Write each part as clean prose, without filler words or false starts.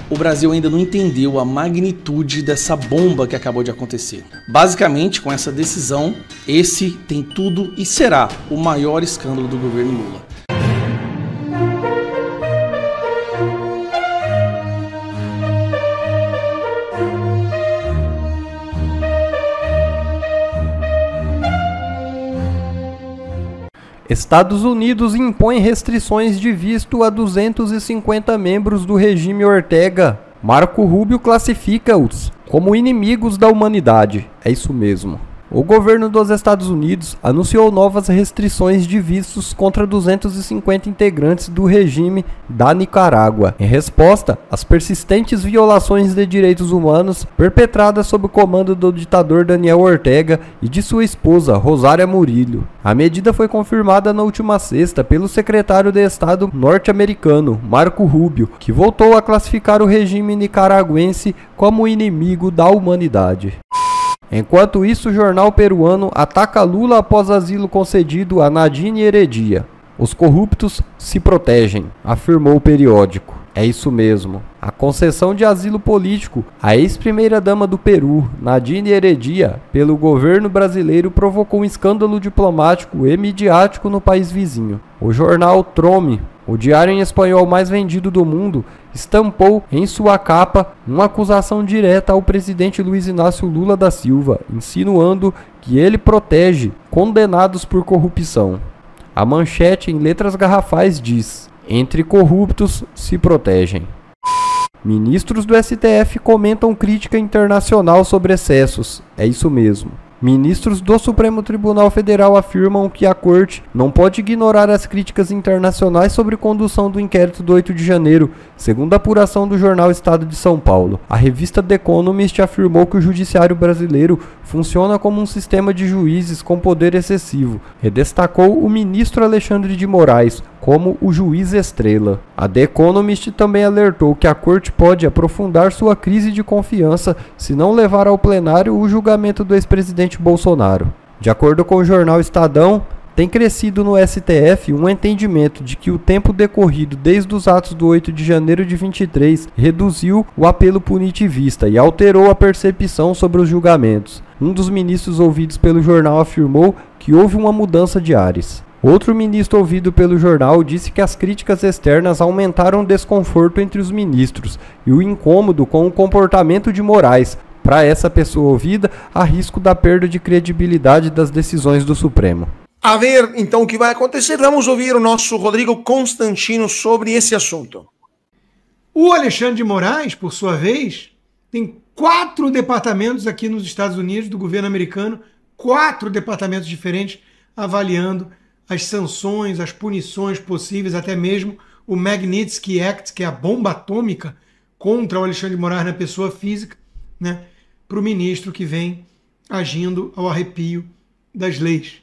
O Brasil ainda não entendeu a magnitude dessa bomba que acabou de acontecer. Basicamente, com essa decisão, esse tem tudo e será o maior escândalo do governo Lula. Estados Unidos impõe restrições de visto a 250 membros do regime Ortega. Marco Rubio classifica-os como inimigos da humanidade. É isso mesmo. O governo dos Estados Unidos anunciou novas restrições de vistos contra 250 integrantes do regime da Nicarágua, em resposta às persistentes violações de direitos humanos perpetradas sob o comando do ditador Daniel Ortega e de sua esposa, Rosária Murillo. A medida foi confirmada na última sexta pelo secretário de Estado norte-americano, Marco Rubio, que voltou a classificar o regime nicaragüense como inimigo da humanidade. Enquanto isso, o jornal peruano ataca Lula após asilo concedido a Nadine Heredia. Os corruptos se protegem, afirmou o periódico. É isso mesmo. A concessão de asilo político à ex-primeira-dama do Peru, Nadine Heredia, pelo governo brasileiro provocou um escândalo diplomático e midiático no país vizinho. O jornal Trome, o diário em espanhol mais vendido do mundo, estampou em sua capa uma acusação direta ao presidente Luiz Inácio Lula da Silva, insinuando que ele protege condenados por corrupção. A manchete em letras garrafais diz: "Entre corruptos se protegem". Ministros do STF comentam crítica internacional sobre excessos. É isso mesmo. Ministros do Supremo Tribunal Federal afirmam que a Corte não pode ignorar as críticas internacionais sobre condução do inquérito do 8 de janeiro, segundo a apuração do jornal Estado de São Paulo. A revista The Economist afirmou que o judiciário brasileiro funciona como um sistema de juízes com poder excessivo e destacou o ministro Alexandre de Moraes como o juiz estrela. A The Economist também alertou que a Corte pode aprofundar sua crise de confiança se não levar ao plenário o julgamento do ex-presidente Bolsonaro. De acordo com o jornal Estadão, tem crescido no STF um entendimento de que o tempo decorrido desde os atos do 8 de janeiro de 23 reduziu o apelo punitivista e alterou a percepção sobre os julgamentos. Um dos ministros ouvidos pelo jornal afirmou que houve uma mudança de ares. Outro ministro ouvido pelo jornal disse que as críticas externas aumentaram o desconforto entre os ministros e o incômodo com o comportamento de Moraes. Para essa pessoa ouvida, há risco da perda de credibilidade das decisões do Supremo. A ver, então, o que vai acontecer? Vamos ouvir o nosso Rodrigo Constantino sobre esse assunto. O Alexandre de Moraes, por sua vez, tem 4 departamentos aqui nos Estados Unidos, do governo americano, 4 departamentos diferentes avaliando as sanções, as punições possíveis, até mesmo o Magnitsky Act, que é a bomba atômica contra o Alexandre de Moraes na pessoa física, né, para o ministro que vem agindo ao arrepio das leis.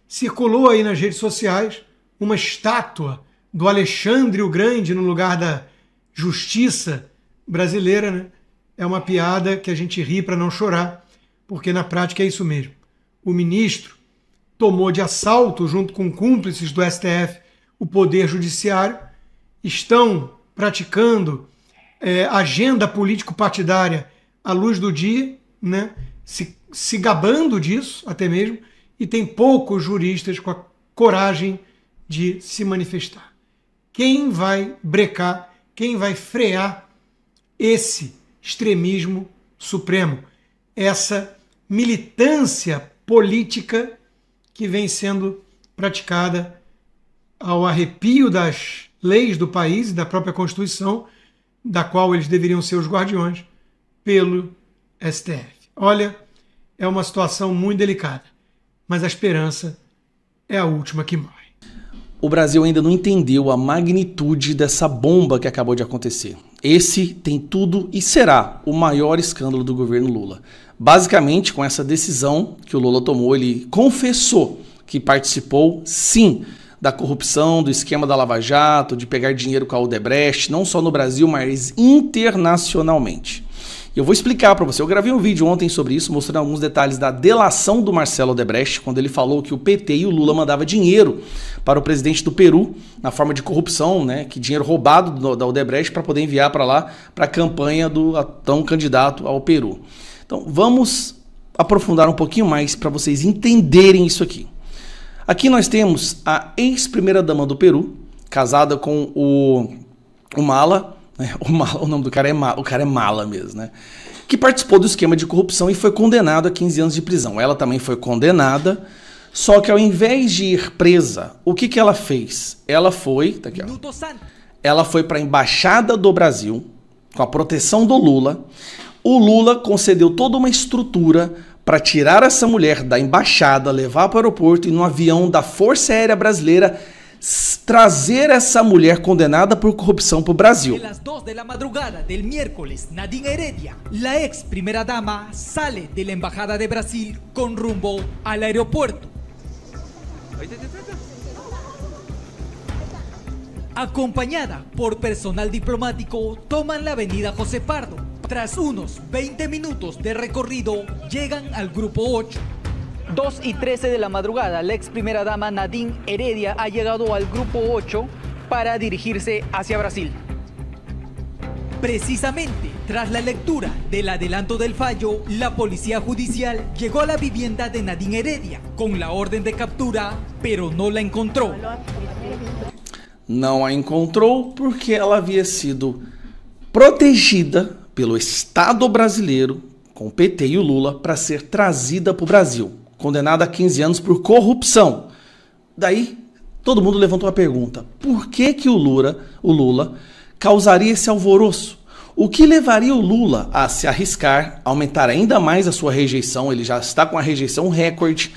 Circulou aí nas redes sociais uma estátua do Alexandre o Grande no lugar da justiça brasileira, né? É uma piada que a gente ri para não chorar, porque na prática é isso mesmo. O ministro tomou de assalto, junto com cúmplices do STF, o Poder Judiciário, estão praticando agenda político-partidária à luz do dia, né? se gabando disso até mesmo, e tem poucos juristas com a coragem de se manifestar. Quem vai brecar, quem vai frear esse extremismo supremo, essa militância política que vem sendo praticada ao arrepio das leis do país e da própria Constituição, da qual eles deveriam ser os guardiões, pelo STF. Olha, é uma situação muito delicada, mas a esperança é a última que morre. O Brasil ainda não entendeu a magnitude dessa bomba que acabou de acontecer. Esse tem tudo e será o maior escândalo do governo Lula. Basicamente, com essa decisão que o Lula tomou, ele confessou que participou, sim, da corrupção, do esquema da Lava Jato, de pegar dinheiro com a Odebrecht, não só no Brasil, mas internacionalmente. E eu vou explicar para você. Eu gravei um vídeo ontem sobre isso, mostrando alguns detalhes da delação do Marcelo Odebrecht, quando ele falou que o PT e o Lula mandavam dinheiro para o presidente do Peru, na forma de corrupção, né, que dinheiro roubado da Odebrecht para poder enviar para lá, para a campanha do tão candidato ao Peru. Então, vamos aprofundar um pouquinho mais para vocês entenderem isso aqui. Aqui nós temos a ex-primeira-dama do Peru, casada com o Mala, né? O nome do cara o cara é Mala mesmo, né? Que participou do esquema de corrupção e foi condenado a 15 anos de prisão. Ela também foi condenada, só que ao invés de ir presa, o que ela fez? Ela foi, tá aqui, ó, ela foi para a Embaixada do Brasil, com a proteção do Lula. O Lula concedeu toda uma estrutura para tirar essa mulher da embaixada, levar para o aeroporto e no avião da Força Aérea Brasileira trazer essa mulher condenada por corrupção para o Brasil. Às 2 da madrugada del miércoles, Nadine Heredia, la ex primera dama, sale de la Embajada de Brasil con rumbo al aeropuerto. Acompañada por personal diplomático, toman la avenida José Pardo. Tras unos 20 minutos de recorrido, llegan al grupo 8. 2:13 de la madrugada, la ex primera dama Nadine Heredia ha llegado al grupo 8 para dirigirse hacia Brasil. Precisamente tras la lectura del adelanto del fallo, la policía judicial llegó a la vivienda de Nadine Heredia con la orden de captura, pero no la encontró. Não a encontrou porque ela havia sido protegida pelo Estado brasileiro, com o PT e o Lula, para ser trazida para o Brasil, condenada a 15 anos por corrupção. Daí, todo mundo levantou a pergunta, por que o Lula causaria esse alvoroço? O que levaria o Lula a se arriscar, aumentar ainda mais a sua rejeição? Ele já está com a rejeição recorde.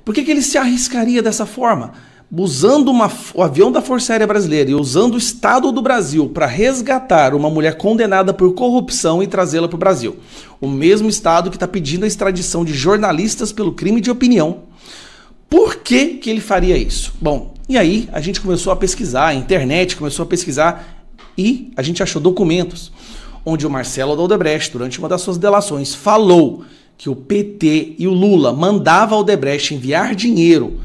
Por que ele se arriscaria dessa forma? Usando o avião da Força Aérea Brasileira e usando o Estado do Brasil para resgatar uma mulher condenada por corrupção e trazê-la para o Brasil. O mesmo Estado que está pedindo a extradição de jornalistas pelo crime de opinião. Por que ele faria isso? Bom, e aí a gente começou a pesquisar, a internet começou a pesquisar e a gente achou documentos onde o Marcelo Odebrecht, durante uma das suas delações, falou que o PT e o Lula mandavam a Odebrecht enviar dinheiro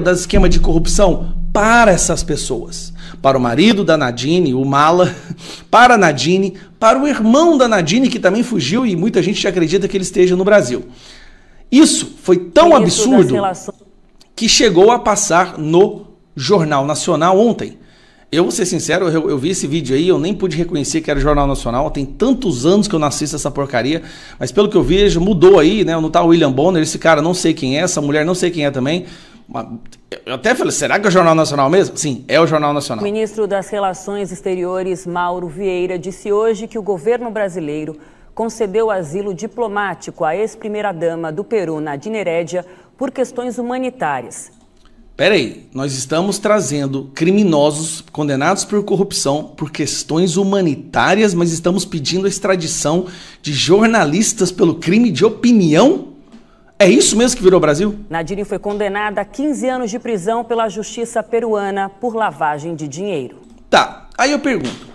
das esquemas de corrupção para essas pessoas. Para o marido da Nadine, o Mala, para a Nadine, para o irmão da Nadine, que também fugiu e muita gente acredita que ele esteja no Brasil. Isso foi tão absurdo que chegou a passar no Jornal Nacional ontem. Eu vou ser sincero, eu vi esse vídeo aí, eu nem pude reconhecer que era Jornal Nacional, tem tantos anos que eu não assisto essa porcaria, mas pelo que eu vejo, mudou aí, né? Não tá o William Bonner, esse cara não sei quem é, essa mulher não sei quem é também. Eu até falei, será que é o Jornal Nacional mesmo? Sim, é o Jornal Nacional. O ministro das Relações Exteriores, Mauro Vieira, disse hoje que o governo brasileiro concedeu asilo diplomático à ex-primeira-dama do Peru, Nadine Heredia, por questões humanitárias. Peraí, nós estamos trazendo criminosos condenados por corrupção por questões humanitárias, mas estamos pedindo a extradição de jornalistas pelo crime de opinião? É isso mesmo que virou Brasil? Nadine foi condenada a 15 anos de prisão pela justiça peruana por lavagem de dinheiro. Tá, aí eu pergunto,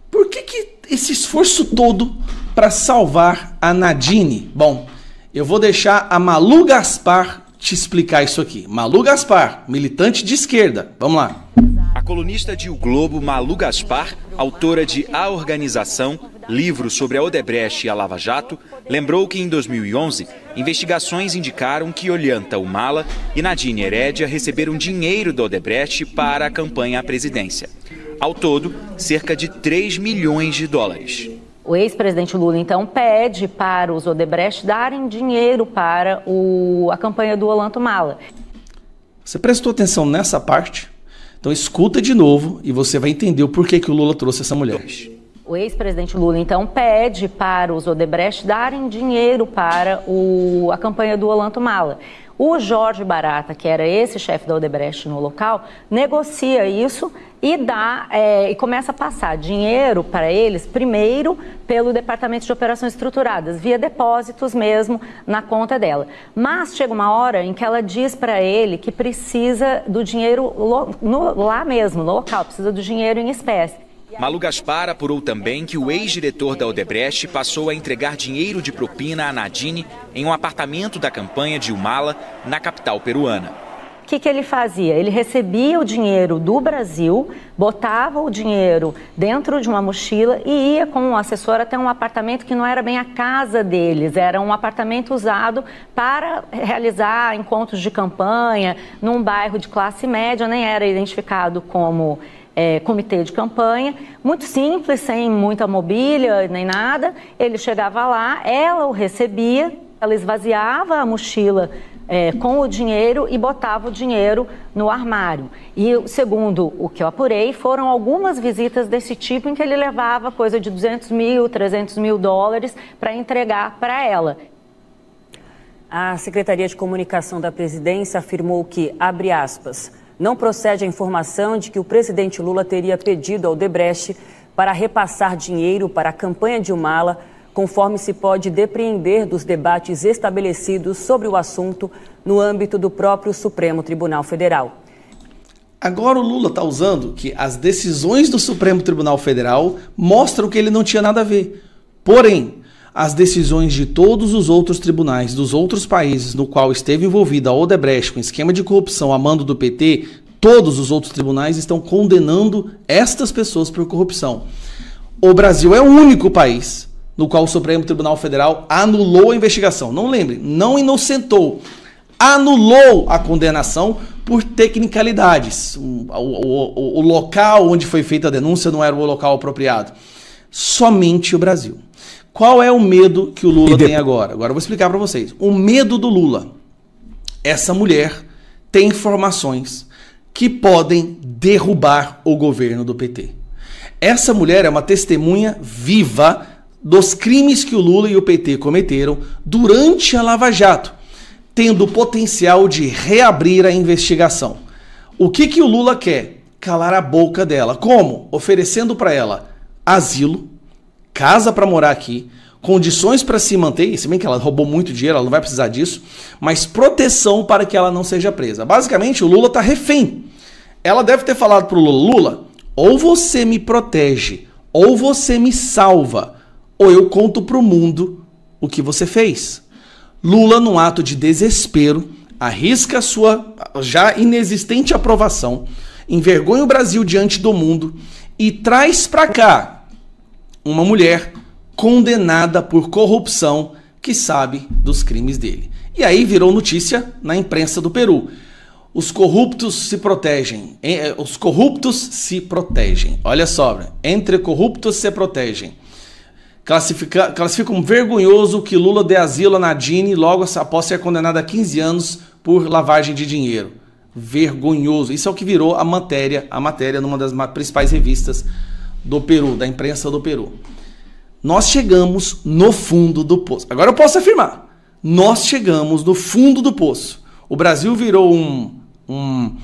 por que esse esforço todo para salvar a Nadine? Bom, eu vou deixar a Malu Gaspar te explicar isso aqui. Malu Gaspar, militante de esquerda. Vamos lá. A colunista de O Globo, Malu Gaspar, autora de A Organização, livro sobre a Odebrecht e a Lava Jato, lembrou que em 2011, investigações indicaram que Ollanta Humala e Nadine Heredia receberam dinheiro da Odebrecht para a campanha à presidência. Ao todo, cerca de 3 milhões de dólares. O ex-presidente Lula, então, pede para os Odebrecht darem dinheiro para a campanha do Ollanta Humala. Você prestou atenção nessa parte? Então escuta de novo e você vai entender o porquê que o Lula trouxe essa mulher. O ex-presidente Lula, então, pede para os Odebrecht darem dinheiro para a campanha do Ollanta Humala. O Jorge Barata, que era esse chefe da Odebrecht no local, negocia isso e e começa a passar dinheiro para eles, primeiro pelo Departamento de Operações Estruturadas, via depósitos mesmo na conta dela. Mas chega uma hora em que ela diz para ele que precisa do dinheiro lá mesmo, no local, precisa do dinheiro em espécie. Malu Gaspar apurou também que o ex-diretor da Odebrecht passou a entregar dinheiro de propina a Nadine em um apartamento da campanha de Humala, na capital peruana. O que ele fazia? Ele recebia o dinheiro do Brasil, botava o dinheiro dentro de uma mochila e ia com um assessor até um apartamento que não era bem a casa deles, era um apartamento usado para realizar encontros de campanha num bairro de classe média, nem era identificado como comitê de campanha, muito simples, sem muita mobília nem nada. Ele chegava lá, ela o recebia, ela esvaziava a mochila com o dinheiro e botava o dinheiro no armário. E segundo o que eu apurei, foram algumas visitas desse tipo em que ele levava coisa de 200 mil, 300 mil dólares para entregar para ela. A Secretaria de Comunicação da Presidência afirmou que, abre aspas, não procede a informação de que o presidente Lula teria pedido ao Odebrecht para repassar dinheiro para a campanha de Humala, conforme se pode depreender dos debates estabelecidos sobre o assunto no âmbito do próprio Supremo Tribunal Federal. Agora o Lula está usando que as decisões do Supremo Tribunal Federal mostram que ele não tinha nada a ver. Porém, as decisões de todos os outros tribunais dos outros países no qual esteve envolvida a Odebrecht com esquema de corrupção a mando do PT, todos os outros tribunais estão condenando estas pessoas por corrupção. O Brasil é o único país no qual o Supremo Tribunal Federal anulou a investigação. Não lembre, não inocentou, anulou a condenação por tecnicalidades. O local onde foi feita a denúncia não era o local apropriado. Somente o Brasil. Qual é o medo que o Lula tem agora? Agora eu vou explicar para vocês. O medo do Lula. Essa mulher tem informações que podem derrubar o governo do PT. Essa mulher é uma testemunha viva dos crimes que o Lula e o PT cometeram durante a Lava Jato, tendo o potencial de reabrir a investigação. O que o Lula quer? Calar a boca dela. Como? Oferecendo para ela asilo, casa para morar aqui, condições para se manter, se bem que ela roubou muito dinheiro, ela não vai precisar disso, mas proteção para que ela não seja presa. Basicamente, o Lula está refém. Ela deve ter falado para o Lula, Lula, ou você me protege, ou você me salva, ou eu conto para o mundo o que você fez. Lula, num ato de desespero, arrisca a sua já inexistente aprovação, envergonha o Brasil diante do mundo e traz para cá uma mulher condenada por corrupção que sabe dos crimes dele. E aí virou notícia na imprensa do Peru. Os corruptos se protegem. Os corruptos se protegem. Olha só, entre corruptos se protegem. Classificam vergonhoso que Lula dê asilo a Nadine logo após ser condenada a 15 anos por lavagem de dinheiro. Vergonhoso. Isso é o que virou a matéria numa das principais revistas do Peru, da imprensa do Peru. Nós chegamos no fundo do poço. Agora eu posso afirmar. Nós chegamos no fundo do poço. O Brasil virou um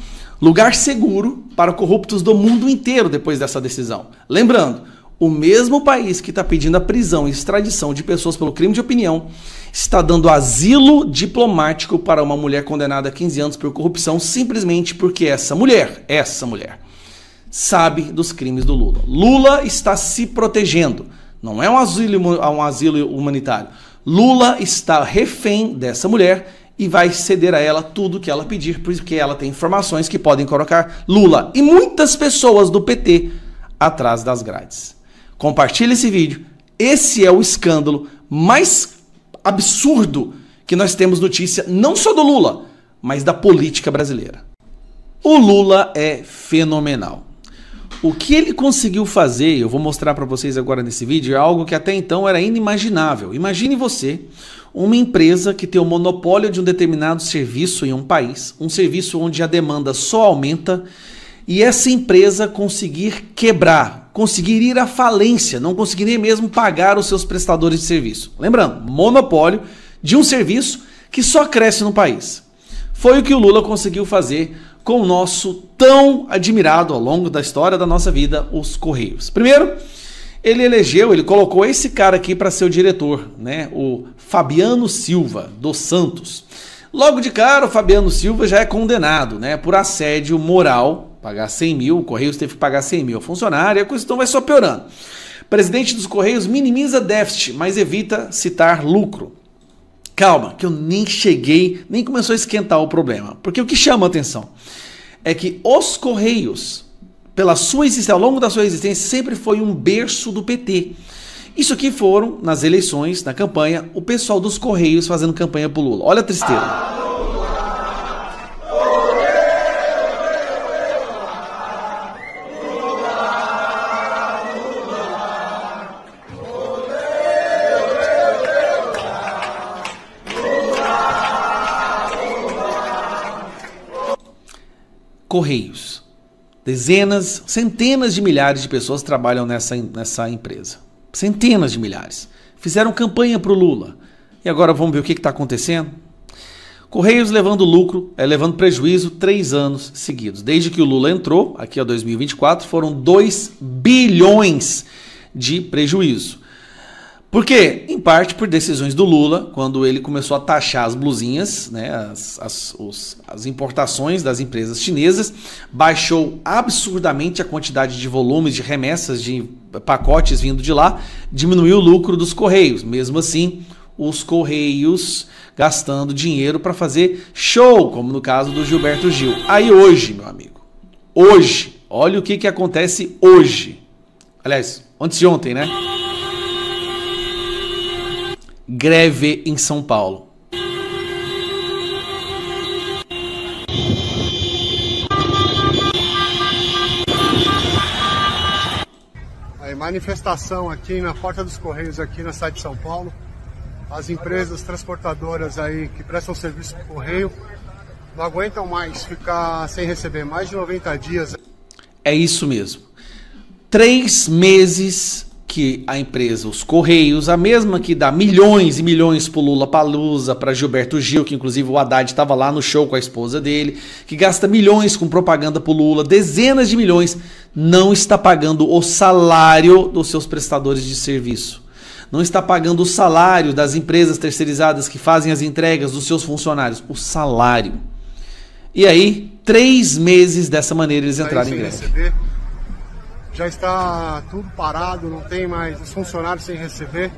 lugar seguro para corruptos do mundo inteiro depois dessa decisão. Lembrando, o mesmo país que está pedindo a prisão e extradição de pessoas pelo crime de opinião está dando asilo diplomático para uma mulher condenada a 15 anos por corrupção simplesmente porque essa mulher sabe dos crimes do Lula. Lula está se protegendo. Não é um asilo humanitário. Lula está refém dessa mulher e vai ceder a ela tudo que ela pedir, porque ela tem informações que podem colocar Lula e muitas pessoas do PT atrás das grades. Compartilhe esse vídeo. Esse é o escândalo mais absurdo que nós temos notícia, não só do Lula, mas da política brasileira. O Lula é fenomenal. O que ele conseguiu fazer, eu vou mostrar para vocês agora nesse vídeo, é algo que até então era inimaginável. Imagine você, uma empresa que tem o monopólio de um determinado serviço em um país, um serviço onde a demanda só aumenta, e essa empresa conseguir quebrar, conseguir ir à falência, não conseguir nem mesmo pagar os seus prestadores de serviço. Lembrando, monopólio de um serviço que só cresce no país. Foi o que o Lula conseguiu fazer com o nosso tão admirado ao longo da história da nossa vida, os Correios. Primeiro, ele colocou esse cara aqui para ser o diretor, né? O Fabiano Silva dos Santos. Logo de cara, o Fabiano Silva já é condenado, né, por assédio moral, Pagar 100 mil, o Correios teve que pagar 100 mil ao funcionário, e a questão vai só piorando. Presidente dos Correios minimiza déficit, mas evita citar lucro. Calma, que eu nem começou a esquentar o problema. Porque o que chama a atenção é que os Correios, pela sua existência, ao longo da sua existência, sempre foi um berço do PT. Isso aqui foram, nas eleições, na campanha, o pessoal dos Correios fazendo campanha pro Lula. Olha a tristeza. Correios. Dezenas, centenas de milhares de pessoas trabalham nessa empresa. Centenas de milhares. Fizeram campanha para o Lula. E agora vamos ver o que está acontecendo? Correios levando lucro, levando prejuízo 3 anos seguidos. Desde que o Lula entrou, aqui em 2024, foram 2 bilhões de prejuízo. Por quê? Em parte por decisões do Lula, quando ele começou a taxar as blusinhas, né, as importações das empresas chinesas, baixou absurdamente a quantidade de volumes de remessas, de pacotes vindo de lá, diminuiu o lucro dos Correios. Mesmo assim, os Correios gastando dinheiro para fazer show, como no caso do Gilberto Gil. Aí hoje, meu amigo, hoje, olha o que acontece hoje. Aliás, antes de ontem, né? Greve em São Paulo. A manifestação aqui na porta dos Correios, aqui na cidade de São Paulo. As empresas transportadoras aí que prestam serviço para o Correio não aguentam mais ficar sem receber mais de 90 dias. É isso mesmo. 3 meses que a empresa, os Correios, a mesma que dá milhões e milhões pro Lula Palusa, para Gilberto Gil, que inclusive o Haddad estava lá no show com a esposa dele, que gasta milhões com propaganda pro Lula, dezenas de milhões, não está pagando o salário dos seus prestadores de serviço. Não está pagando o salário das empresas terceirizadas que fazem as entregas dos seus funcionários. O salário. E aí, 3 meses dessa maneira eles entraram em greve. Já está tudo parado, não tem mais os funcionários sem receber.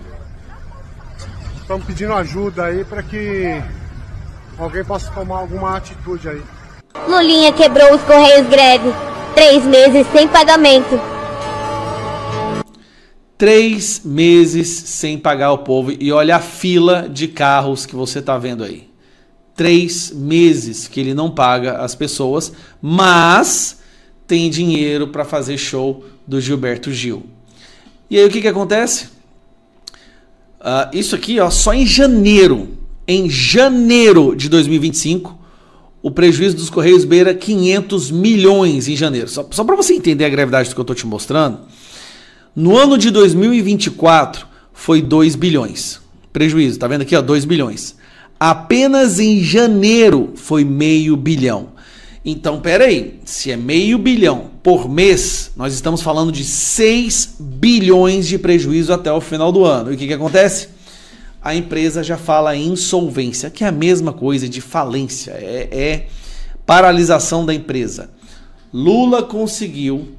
Estamos pedindo ajuda aí para que alguém possa tomar alguma atitude aí. Lulinha quebrou os Correios greve. 3 meses sem pagamento. 3 meses sem pagar o povo. E olha a fila de carros que você está vendo aí. 3 meses que ele não paga as pessoas, mas tem dinheiro para fazer show do Gilberto Gil. E aí o que acontece? Isso aqui, ó, só em janeiro de 2025, o prejuízo dos Correios beira 500 milhões em janeiro. Só para você entender a gravidade do que eu estou te mostrando, no ano de 2024 foi 2 bilhões. Prejuízo, tá vendo aqui, ó, 2 bilhões. Apenas em janeiro foi meio bilhão. Então, peraí, se é meio bilhão por mês, nós estamos falando de 6 bilhões de prejuízo até o final do ano. E o que acontece? A empresa já fala em insolvência, que é a mesma coisa de falência, é paralisação da empresa. Lula conseguiu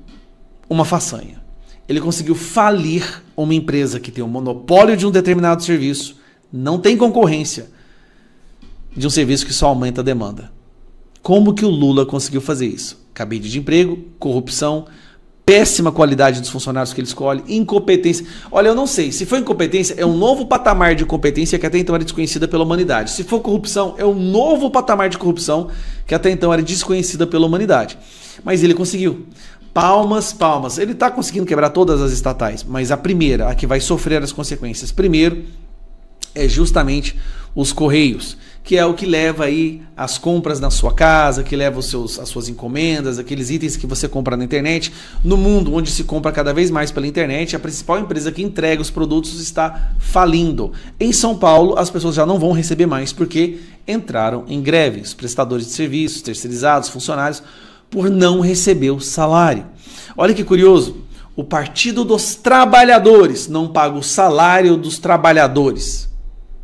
uma façanha. Ele conseguiu falir uma empresa que tem um monopólio de um determinado serviço, não tem concorrência, de um serviço que só aumenta a demanda. Como que o Lula conseguiu fazer isso? Cabide de emprego, corrupção, péssima qualidade dos funcionários que ele escolhe, incompetência. Olha, eu não sei, se for incompetência, é um novo patamar de competência que até então era desconhecida pela humanidade. Se for corrupção, é um novo patamar de corrupção que até então era desconhecida pela humanidade. Mas ele conseguiu. Palmas, palmas. Ele está conseguindo quebrar todas as estatais, mas a primeira, a que vai sofrer as consequências primeiro, é justamente os Correios, que é o que leva aí as compras na sua casa, que leva as suas encomendas, aqueles itens que você compra na internet. No mundo onde se compra cada vez mais pela internet, a principal empresa que entrega os produtos está falindo. Em São Paulo, as pessoas já não vão receber mais porque entraram em greve. Os prestadores de serviços, terceirizados, funcionários, por não receber o salário. Olha que curioso, o Partido dos Trabalhadores não paga o salário dos trabalhadores.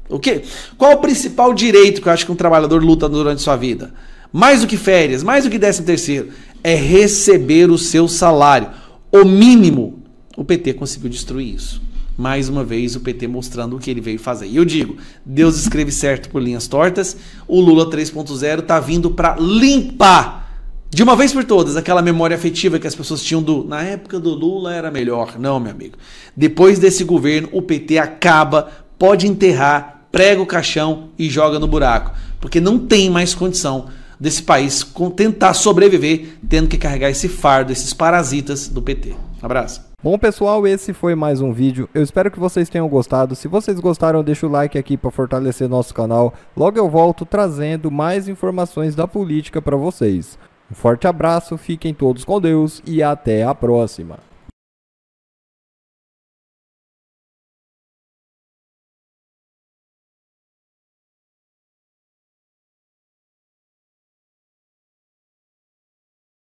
O quê? Qual o principal direito que eu acho que um trabalhador luta durante sua vida? Mais do que férias, mais do que 13º, é receber o seu salário. O mínimo, o PT conseguiu destruir isso. Mais uma vez, o PT mostrando o que ele veio fazer. E eu digo, Deus escreve certo por linhas tortas, o Lula 3.0 está vindo para limpar, de uma vez por todas, aquela memória afetiva que as pessoas tinham na época do Lula era melhor. Não, meu amigo. Depois desse governo, o PT acaba, pode enterrar, prega o caixão e joga no buraco. Porque não tem mais condição desse país tentar sobreviver tendo que carregar esse fardo, esses parasitas do PT. Abraço. Bom, pessoal, esse foi mais um vídeo. Eu espero que vocês tenham gostado. Se vocês gostaram, deixa o like aqui para fortalecer nosso canal. Logo eu volto trazendo mais informações da política para vocês. Um forte abraço, fiquem todos com Deus e até a próxima.